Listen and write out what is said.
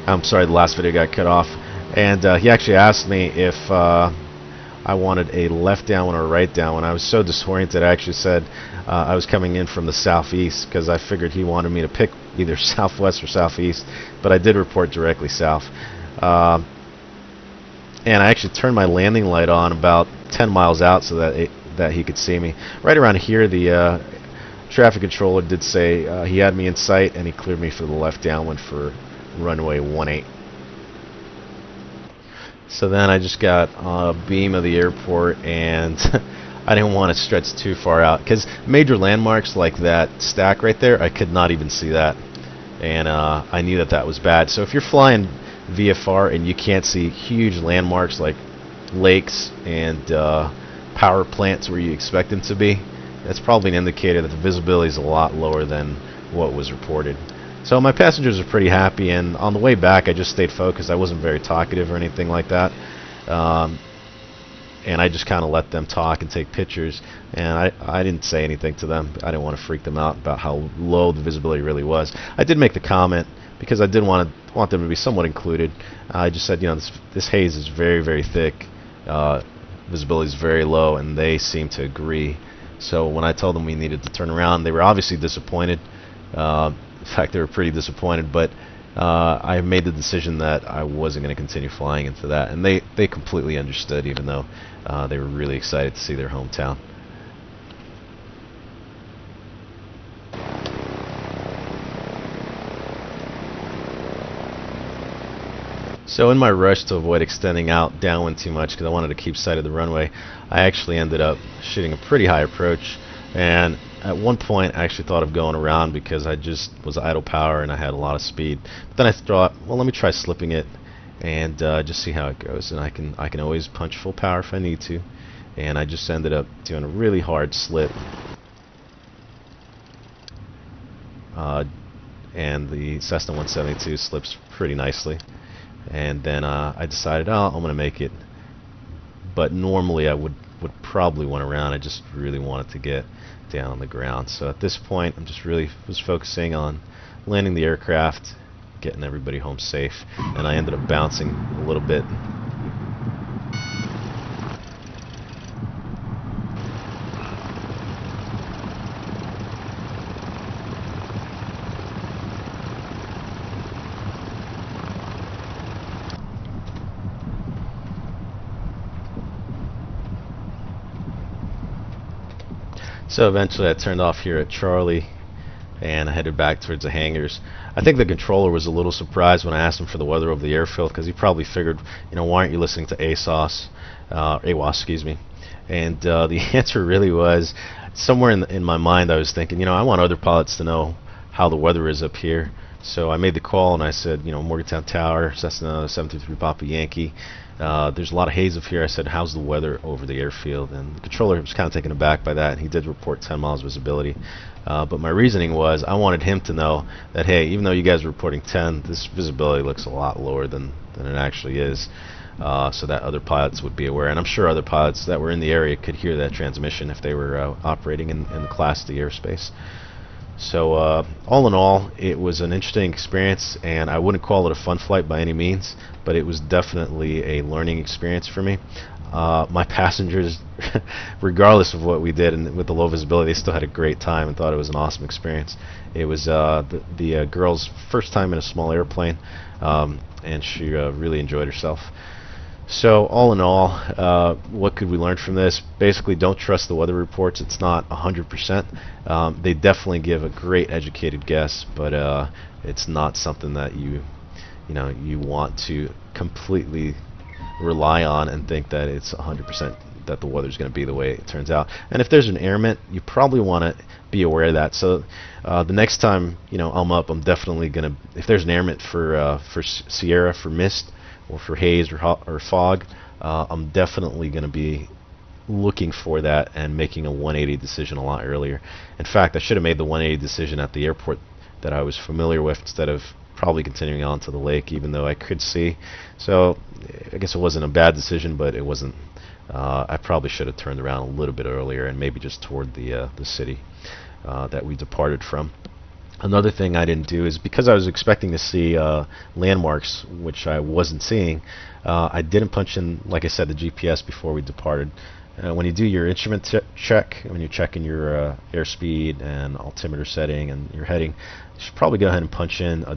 I'm sorry, the last video got cut off. And he actually asked me if I wanted a left downwind or a right downwind. I was so disoriented, I actually said I was coming in from the southeast because I figured he wanted me to pick either southwest or southeast, but I did report directly south. And I actually turned my landing light on about 10 miles out so that he could see me. Right around here, the traffic controller did say he had me in sight, and he cleared me for the left downwind for runway 18. So then I just got a beam of the airport, and I didn't want to stretch too far out because major landmarks like that stack right there, I could not even see that, and I knew that that was bad. So if you're flying VFR and you can't see huge landmarks like lakes and power plants where you expect them to be, that's probably an indicator that the visibility is a lot lower than what was reported. So my passengers are pretty happy, and on the way back I just stayed focused. I wasn't very talkative or anything like that, and I just kind of let them talk and take pictures, and I didn't say anything to them. I didn't want to freak them out about how low the visibility really was. I did make the comment because I did want them to be somewhat included. I just said, you know, this haze is very, very thick, visibility is very low, and they seemed to agree. So when I told them we needed to turn around, they were obviously disappointed. In fact, they were pretty disappointed, but I made the decision that I wasn't going to continue flying into that, and they completely understood, even though they were really excited to see their hometown. So in my rush to avoid extending out downwind too much because I wanted to keep sight of the runway, I actually ended up shooting a pretty high approach, and at one point I actually thought of going around because I just was idle power and I had a lot of speed. But then I thought, well, let me try slipping it and just see how it goes, and I can always punch full power if I need to. And I just ended up doing a really hard slip, and the Cessna 172 slips pretty nicely. And then I decided, oh, I'm going to make it. But normally I would probably want around. I just really wanted to get down on the ground. So at this point, I'm just really was focusing on landing the aircraft, getting everybody home safe, and I ended up bouncing a little bit. So eventually I turned off here at Charlie and I headed back towards the hangars. I think the controller was a little surprised when I asked him for the weather over the airfield, because he probably figured, you know, why aren't you listening to AWOS, excuse me. And the answer really was, somewhere in my mind I was thinking, you know, I want other pilots to know how the weather is up here. So I made the call and I said, you know, Morgantown Tower, Cessna 733 Papa Yankee. There's a lot of haze up here. I said, how's the weather over the airfield? And the controller was kind of taken aback by that, and he did report 10 miles visibility. But my reasoning was I wanted him to know that, hey, even though you guys are reporting 10, this visibility looks a lot lower than it actually is, so that other pilots would be aware. And I'm sure other pilots that were in the area could hear that transmission if they were operating in the Class D airspace. So all in all, it was an interesting experience, and I wouldn't call it a fun flight by any means, but it was definitely a learning experience for me. My passengers, regardless of what we did and with the low visibility, they still had a great time and thought it was an awesome experience. It was the girl's first time in a small airplane, and she really enjoyed herself. So all in all, what could we learn from this? Basically, don't trust the weather reports. It's not 100%. They definitely give a great educated guess, but it's not something that you want to completely rely on and think that it's 100% that the weather's going to be the way it turns out. And if there's an airment, you probably want to be aware of that. So the next time I'm up, I'm definitely going to, if there's an airment for Sierra, for mist, or for haze or fog, I'm definitely going to be looking for that and making a 180 decision a lot earlier. In fact, I should have made the 180 decision at the airport that I was familiar with instead of probably continuing on to the lake, even though I could see. So I guess it wasn't a bad decision, but it wasn't. I probably should have turned around a little bit earlier and maybe just toward the city that we departed from. Another thing I didn't do is because I was expecting to see landmarks, which I wasn't seeing. I didn't punch in, like I said, the GPS before we departed. When you do your instrument check, when you're checking your airspeed and altimeter setting and your heading, you should probably go ahead and punch in a